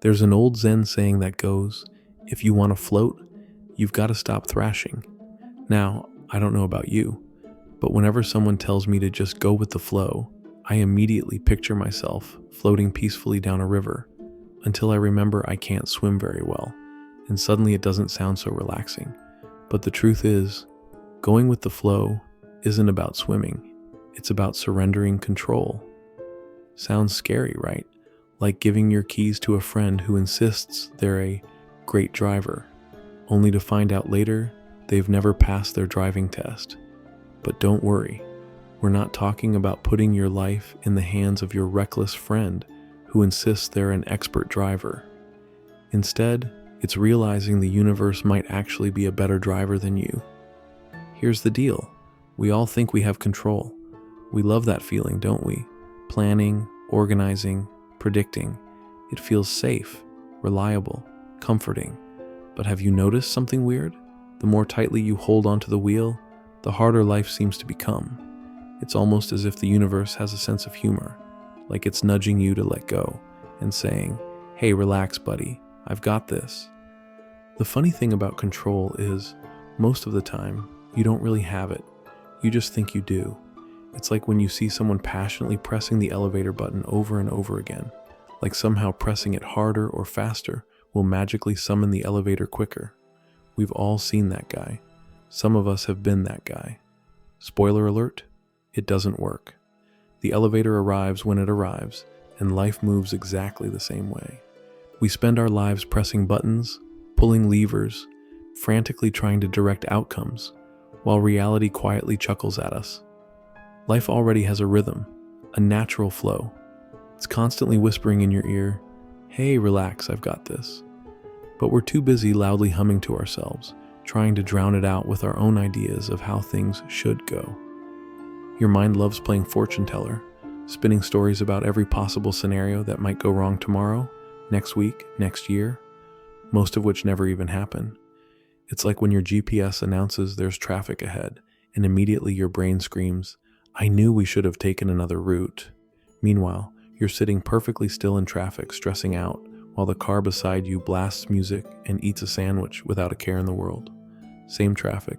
There's an old Zen saying that goes, if you want to float, you've got to stop thrashing. Now, I don't know about you, but whenever someone tells me to just go with the flow, I immediately picture myself floating peacefully down a river until I remember I can't swim very well, and suddenly it doesn't sound so relaxing. But the truth is, going with the flow isn't about swimming, it's about surrendering control. Sounds scary, right? Like giving your keys to a friend who insists they're a great driver, only to find out later they've never passed their driving test. But don't worry, we're not talking about putting your life in the hands of your reckless friend who insists they're an expert driver. Instead, it's realizing the universe might actually be a better driver than you. Here's the deal. We all think we have control. We love that feeling, don't we? Planning, organizing, predicting. It feels safe, reliable, comforting. But have you noticed something weird? The more tightly you hold onto the wheel, the harder life seems to become. It's almost as if the universe has a sense of humor, like it's nudging you to let go and saying, hey, relax, buddy, I've got this. The funny thing about control is, most of the time, you don't really have it. You just think you do. It's like when you see someone passionately pressing the elevator button over and over again, like somehow pressing it harder or faster will magically summon the elevator quicker. We've all seen that guy. Some of us have been that guy. Spoiler alert, it doesn't work. The elevator arrives when it arrives, and life moves exactly the same way. We spend our lives pressing buttons, pulling levers, frantically trying to direct outcomes, while reality quietly chuckles at us. Life already has a rhythm, a natural flow. It's constantly whispering in your ear, hey, relax, I've got this. But we're too busy loudly humming to ourselves, trying to drown it out with our own ideas of how things should go. Your mind loves playing fortune teller, spinning stories about every possible scenario that might go wrong tomorrow, next week, next year, most of which never even happen. It's like when your GPS announces there's traffic ahead, and immediately your brain screams, I knew we should have taken another route. Meanwhile, you're sitting perfectly still in traffic, stressing out, while the car beside you blasts music and eats a sandwich without a care in the world. Same traffic,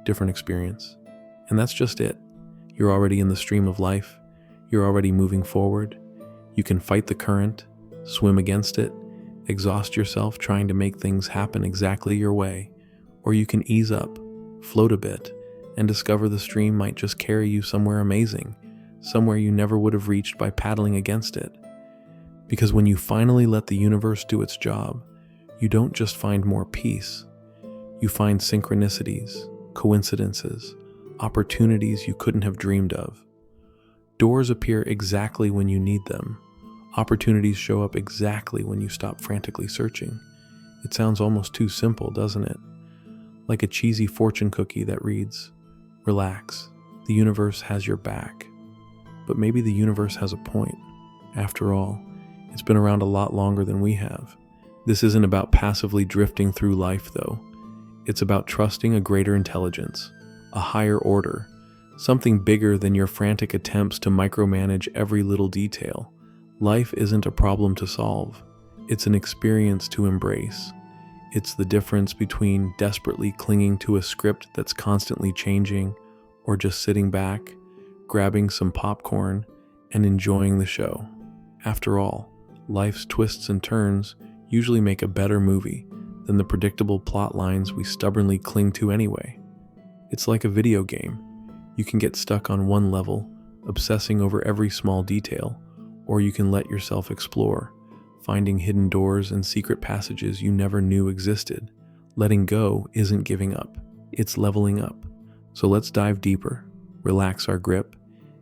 different experience. And that's just it. You're already in the stream of life. You're already moving forward. You can fight the current, swim against it, exhaust yourself trying to make things happen exactly your way, or you can ease up, float a bit, and discover the stream might just carry you somewhere amazing, somewhere you never would have reached by paddling against it. Because when you finally let the universe do its job, you don't just find more peace. You find synchronicities, coincidences, opportunities you couldn't have dreamed of. Doors appear exactly when you need them. Opportunities show up exactly when you stop frantically searching. It sounds almost too simple, doesn't it? Like a cheesy fortune cookie that reads, relax, the universe has your back. But maybe the universe has a point. After all, it's been around a lot longer than we have. This isn't about passively drifting through life, though. It's about trusting a greater intelligence, a higher order, something bigger than your frantic attempts to micromanage every little detail. Life isn't a problem to solve. It's an experience to embrace. It's the difference between desperately clinging to a script that's constantly changing, or just sitting back, grabbing some popcorn, and enjoying the show. After all, life's twists and turns usually make a better movie than the predictable plot lines we stubbornly cling to anyway. It's like a video game. You can get stuck on one level, obsessing over every small detail, or you can let yourself explore, finding hidden doors and secret passages you never knew existed. Letting go isn't giving up, it's leveling up. So let's dive deeper, relax our grip,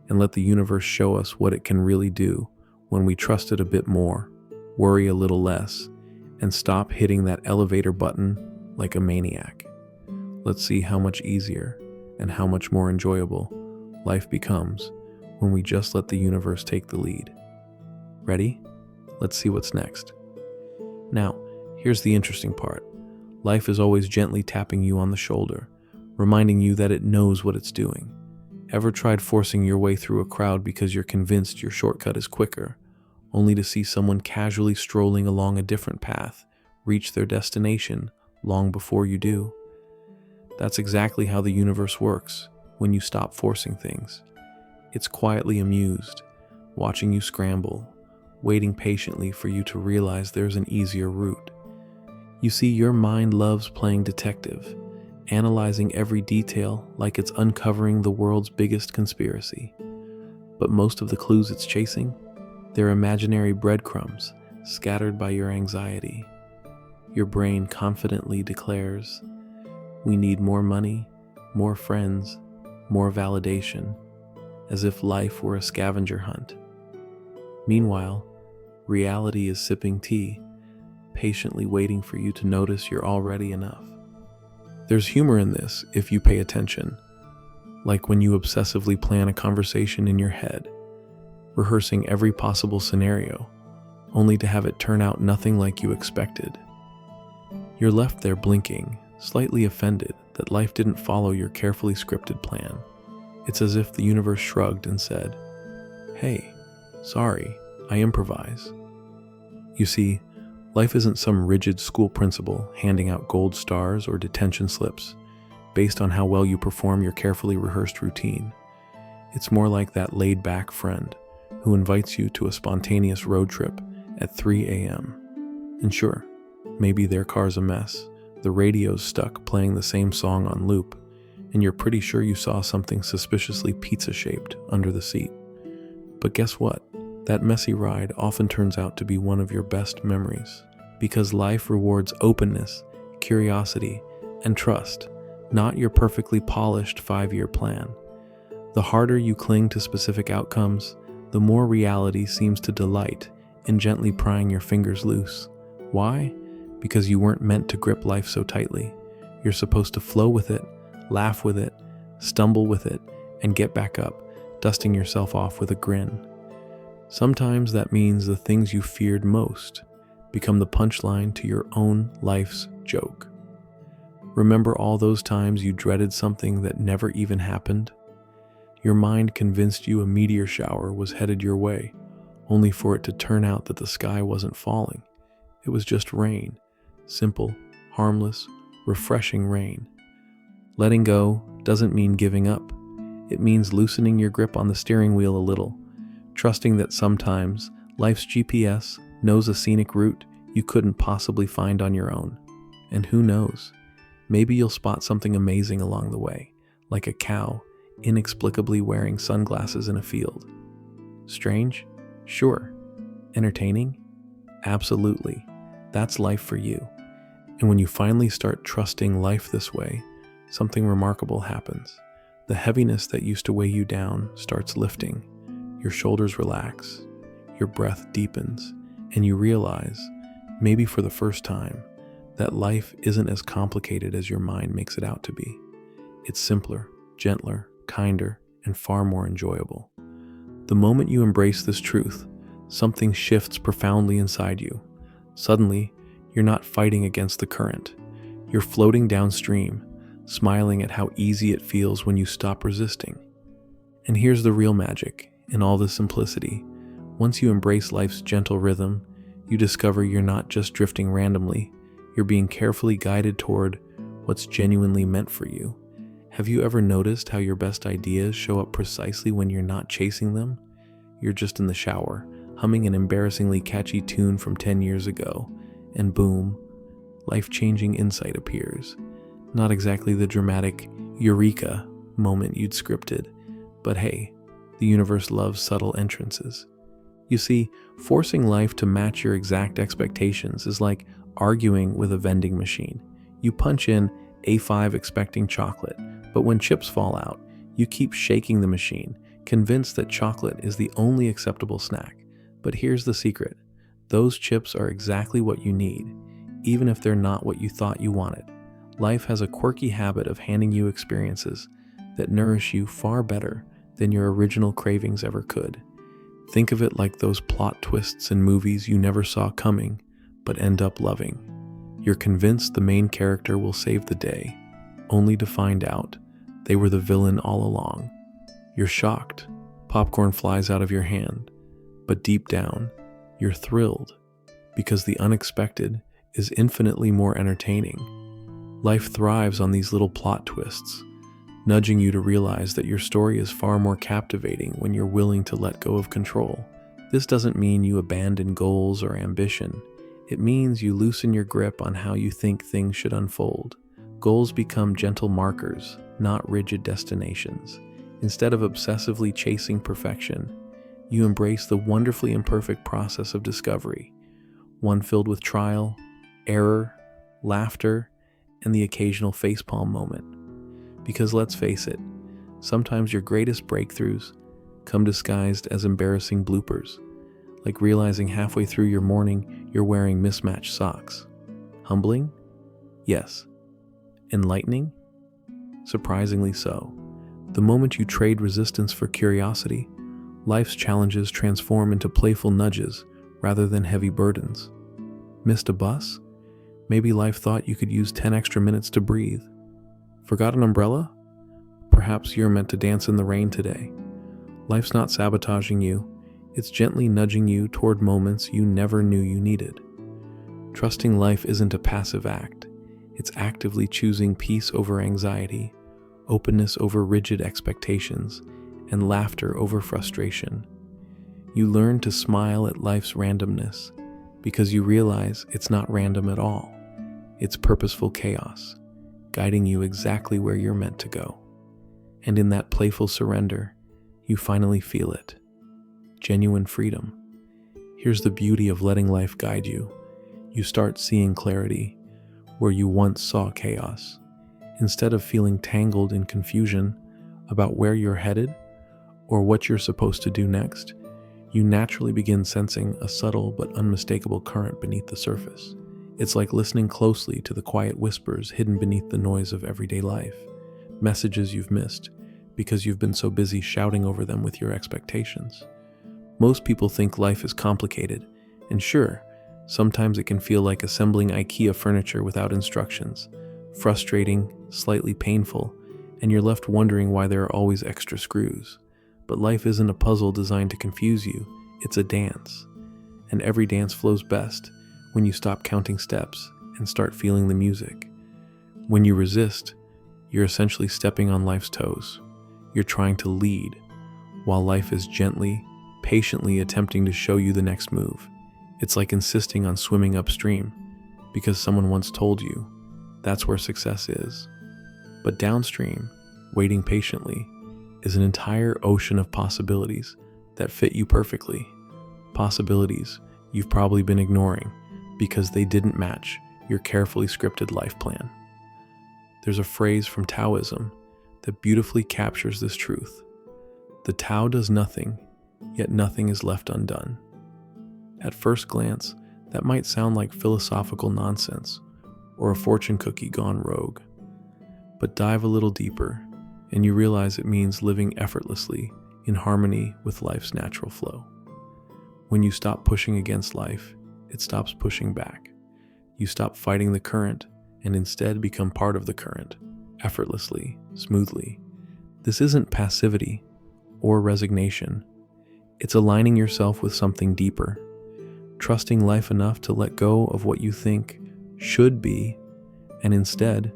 and let the universe show us what it can really do when we trust it a bit more, worry a little less, and stop hitting that elevator button like a maniac. Let's see how much easier and how much more enjoyable life becomes when we just let the universe take the lead. Ready? Let's see what's next. Now, here's the interesting part. Life is always gently tapping you on the shoulder, reminding you that it knows what it's doing. Ever tried forcing your way through a crowd because you're convinced your shortcut is quicker, only to see someone casually strolling along a different path reach their destination long before you do. That's exactly how the universe works when you stop forcing things. It's quietly amused, watching you scramble, waiting patiently for you to realize there's an easier route. You see, your mind loves playing detective, analyzing every detail like it's uncovering the world's biggest conspiracy. But most of the clues it's chasing, they're imaginary breadcrumbs scattered by your anxiety. Your brain confidently declares, "We need more money, more friends, more validation," as if life were a scavenger hunt. Meanwhile, reality is sipping tea, patiently waiting for you to notice you're already enough. There's humor in this if you pay attention, like when you obsessively plan a conversation in your head, rehearsing every possible scenario, only to have it turn out nothing like you expected. You're left there blinking, slightly offended that life didn't follow your carefully scripted plan. It's as if the universe shrugged and said, "Hey, sorry, I improvise." You see, life isn't some rigid school principal handing out gold stars or detention slips based on how well you perform your carefully rehearsed routine. It's more like that laid-back friend who invites you to a spontaneous road trip at 3 a.m. And sure, maybe their car's a mess, the radio's stuck playing the same song on loop, and you're pretty sure you saw something suspiciously pizza-shaped under the seat. But guess what? That messy ride often turns out to be one of your best memories, because life rewards openness, curiosity, and trust, not your perfectly polished 5-year plan. The harder you cling to specific outcomes, the more reality seems to delight in gently prying your fingers loose. Why? Because you weren't meant to grip life so tightly. You're supposed to flow with it, laugh with it, stumble with it, and get back up, dusting yourself off with a grin. Sometimes that means the things you feared most become the punchline to your own life's joke. Remember all those times you dreaded something that never even happened? Your mind convinced you a meteor shower was headed your way, only for it to turn out that the sky wasn't falling. It was just rain. Simple, harmless, refreshing rain. Letting go doesn't mean giving up. It means loosening your grip on the steering wheel a little, trusting that sometimes life's GPS knows a scenic route you couldn't possibly find on your own. And who knows, maybe you'll spot something amazing along the way, like a cow inexplicably wearing sunglasses in a field. Strange? Sure. Entertaining? Absolutely. That's life for you. And when you finally start trusting life this way, something remarkable happens. The heaviness that used to weigh you down starts lifting. Your shoulders relax, your breath deepens, and you realize, maybe for the first time, that life isn't as complicated as your mind makes it out to be. It's simpler, gentler, kinder, and far more enjoyable. The moment you embrace this truth, something shifts profoundly inside you. Suddenly, you're not fighting against the current. You're floating downstream, smiling at how easy it feels when you stop resisting. And here's the real magic in all this simplicity. Once you embrace life's gentle rhythm, you discover you're not just drifting randomly, you're being carefully guided toward what's genuinely meant for you. Have you ever noticed how your best ideas show up precisely when you're not chasing them? You're just in the shower, humming an embarrassingly catchy tune from 10 years ago, and boom, life-changing insight appears. Not exactly the dramatic eureka moment you'd scripted, but hey, the universe loves subtle entrances. You see, forcing life to match your exact expectations is like arguing with a vending machine. You punch in A5 expecting chocolate, but when chips fall out, you keep shaking the machine, convinced that chocolate is the only acceptable snack. But here's the secret. Those chips are exactly what you need, even if they're not what you thought you wanted. Life has a quirky habit of handing you experiences that nourish you far better than your original cravings ever could. Think of it like those plot twists in movies you never saw coming, but end up loving. You're convinced the main character will save the day, only to find out they were the villain all along. You're shocked. Popcorn flies out of your hand, but deep down, You're thrilled because the unexpected is infinitely more entertaining. Life thrives on these little plot twists, nudging you to realize that your story is far more captivating when you're willing to let go of control. This doesn't mean you abandon goals or ambition. It means you loosen your grip on how you think things should unfold. Goals become gentle markers, not rigid destinations. Instead of obsessively chasing perfection, you embrace the wonderfully imperfect process of discovery, one filled with trial, error, laughter, and the occasional facepalm moment. Because let's face it, sometimes your greatest breakthroughs come disguised as embarrassing bloopers, like realizing halfway through your morning you're wearing mismatched socks. Humbling? Yes. Enlightening? Surprisingly so. The moment you trade resistance for curiosity, life's challenges transform into playful nudges rather than heavy burdens. Missed a bus? Maybe life thought you could use 10 extra minutes to breathe. Forgot an umbrella? Perhaps you're meant to dance in the rain today. Life's not sabotaging you. It's gently nudging you toward moments you never knew you needed. Trusting life isn't a passive act. It's actively choosing peace over anxiety, openness over rigid expectations, and laughter over frustration. You learn to smile at life's randomness because you realize it's not random at all. It's purposeful chaos, guiding you exactly where you're meant to go. And in that playful surrender, you finally feel it. Genuine freedom. Here's the beauty of letting life guide you. You start seeing clarity where you once saw chaos. Instead of feeling tangled in confusion about where you're headed or what you're supposed to do next, you naturally begin sensing a subtle but unmistakable current beneath the surface. It's like listening closely to the quiet whispers hidden beneath the noise of everyday life, messages you've missed because you've been so busy shouting over them with your expectations. Most people think life is complicated, and sure, sometimes it can feel like assembling IKEA furniture without instructions, frustrating, slightly painful, and you're left wondering why there are always extra screws. But life isn't a puzzle designed to confuse you, it's a dance. And every dance flows best when you stop counting steps and start feeling the music. When you resist, you're essentially stepping on life's toes. You're trying to lead, while life is gently, patiently attempting to show you the next move. It's like insisting on swimming upstream because someone once told you that's where success is. But downstream, waiting patiently, is an entire ocean of possibilities that fit you perfectly. Possibilities you've probably been ignoring because they didn't match your carefully scripted life plan. There's a phrase from Taoism that beautifully captures this truth. The Tao does nothing, yet nothing is left undone. At first glance, that might sound like philosophical nonsense or a fortune cookie gone rogue. But dive a little deeper, and you realize it means living effortlessly in harmony with life's natural flow. When you stop pushing against life, it stops pushing back. You stop fighting the current and instead become part of the current, effortlessly, smoothly. This isn't passivity or resignation. It's aligning yourself with something deeper, trusting life enough to let go of what you think should be, and instead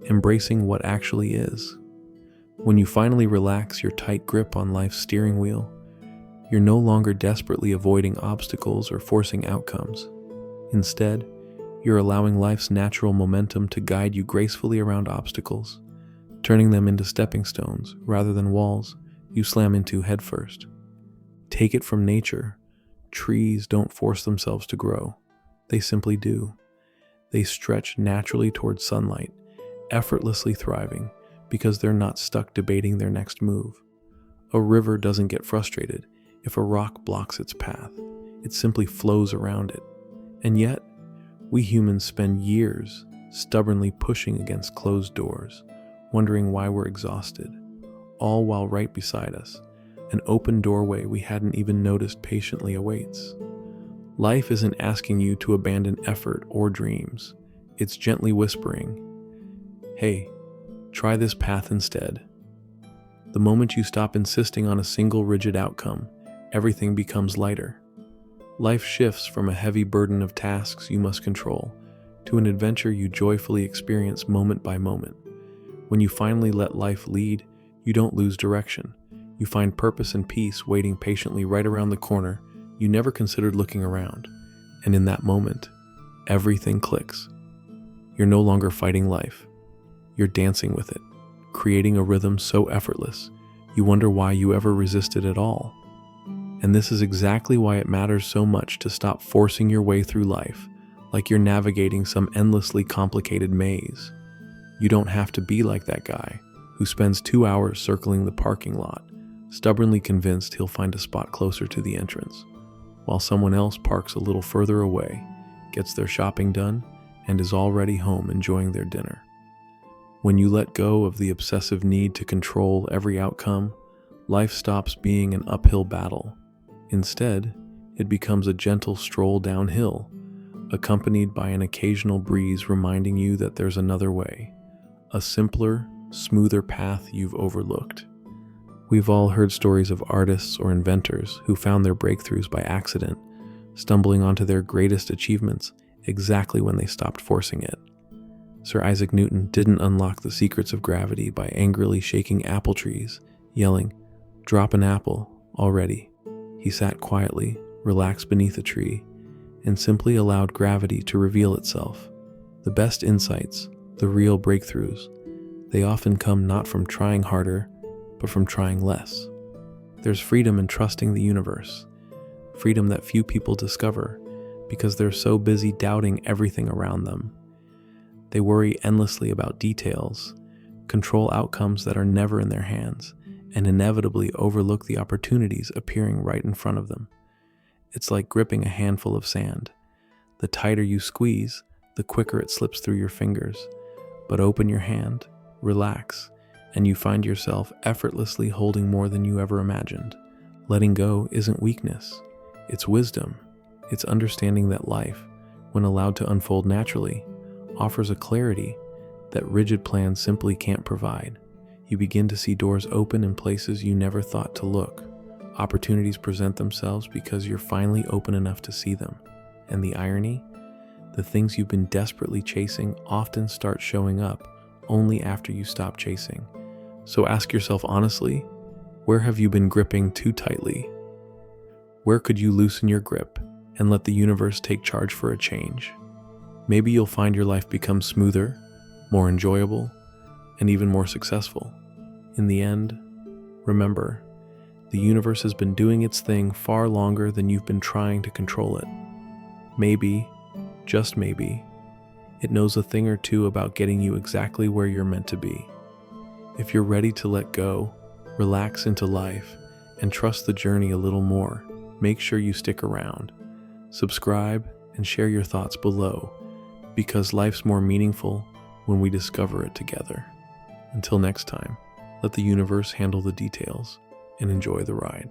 embracing what actually is. When you finally relax your tight grip on life's steering wheel, you're no longer desperately avoiding obstacles or forcing outcomes. Instead, you're allowing life's natural momentum to guide you gracefully around obstacles, turning them into stepping stones rather than walls you slam into headfirst. Take it from nature. Trees don't force themselves to grow. They simply do. They stretch naturally towards sunlight, effortlessly thriving because they're not stuck debating their next move. A river doesn't get frustrated if a rock blocks its path. It simply flows around it. And yet, we humans spend years stubbornly pushing against closed doors, wondering why we're exhausted, all while right beside us, an open doorway we hadn't even noticed patiently awaits. Life isn't asking you to abandon effort or dreams. It's gently whispering, "Hey, try this path instead." The moment you stop insisting on a single rigid outcome, everything becomes lighter. Life shifts from a heavy burden of tasks you must control to an adventure you joyfully experience moment by moment. When you finally let life lead, you don't lose direction. You find purpose and peace waiting patiently right around the corner you never considered looking around. And in that moment, everything clicks. You're no longer fighting life. You're dancing with it, creating a rhythm so effortless, you wonder why you ever resisted at all. And this is exactly why it matters so much to stop forcing your way through life like you're navigating some endlessly complicated maze. You don't have to be like that guy who spends 2 hours circling the parking lot, stubbornly convinced he'll find a spot closer to the entrance, while someone else parks a little further away, gets their shopping done, and is already home enjoying their dinner. When you let go of the obsessive need to control every outcome, life stops being an uphill battle. Instead, it becomes a gentle stroll downhill, accompanied by an occasional breeze reminding you that there's another way, a simpler, smoother path you've overlooked. We've all heard stories of artists or inventors who found their breakthroughs by accident, stumbling onto their greatest achievements exactly when they stopped forcing it. Sir Isaac Newton didn't unlock the secrets of gravity by angrily shaking apple trees, yelling, "Drop an apple, already." He sat quietly, relaxed beneath a tree, and simply allowed gravity to reveal itself. The best insights, the real breakthroughs, they often come not from trying harder, but from trying less. There's freedom in trusting the universe, freedom that few people discover because they're so busy doubting everything around them. They worry endlessly about details, control outcomes that are never in their hands, and inevitably overlook the opportunities appearing right in front of them. It's like gripping a handful of sand. The tighter you squeeze, the quicker it slips through your fingers. But open your hand, relax, and you find yourself effortlessly holding more than you ever imagined. Letting go isn't weakness, it's wisdom. It's understanding that life, when allowed to unfold naturally, offers a clarity that rigid plans simply can't provide. You begin to see doors open in places you never thought to look. Opportunities present themselves because you're finally open enough to see them. And the irony? The things you've been desperately chasing often start showing up only after you stop chasing. So ask yourself honestly, where have you been gripping too tightly? Where could you loosen your grip and let the universe take charge for a change? Maybe you'll find your life become smoother, more enjoyable, and even more successful. In the end, remember, the universe has been doing its thing far longer than you've been trying to control it. Maybe, just maybe, it knows a thing or two about getting you exactly where you're meant to be. If you're ready to let go, relax into life, and trust the journey a little more, make sure you stick around. Subscribe and share your thoughts below, because life's more meaningful when we discover it together. Until next time, let the universe handle the details and enjoy the ride.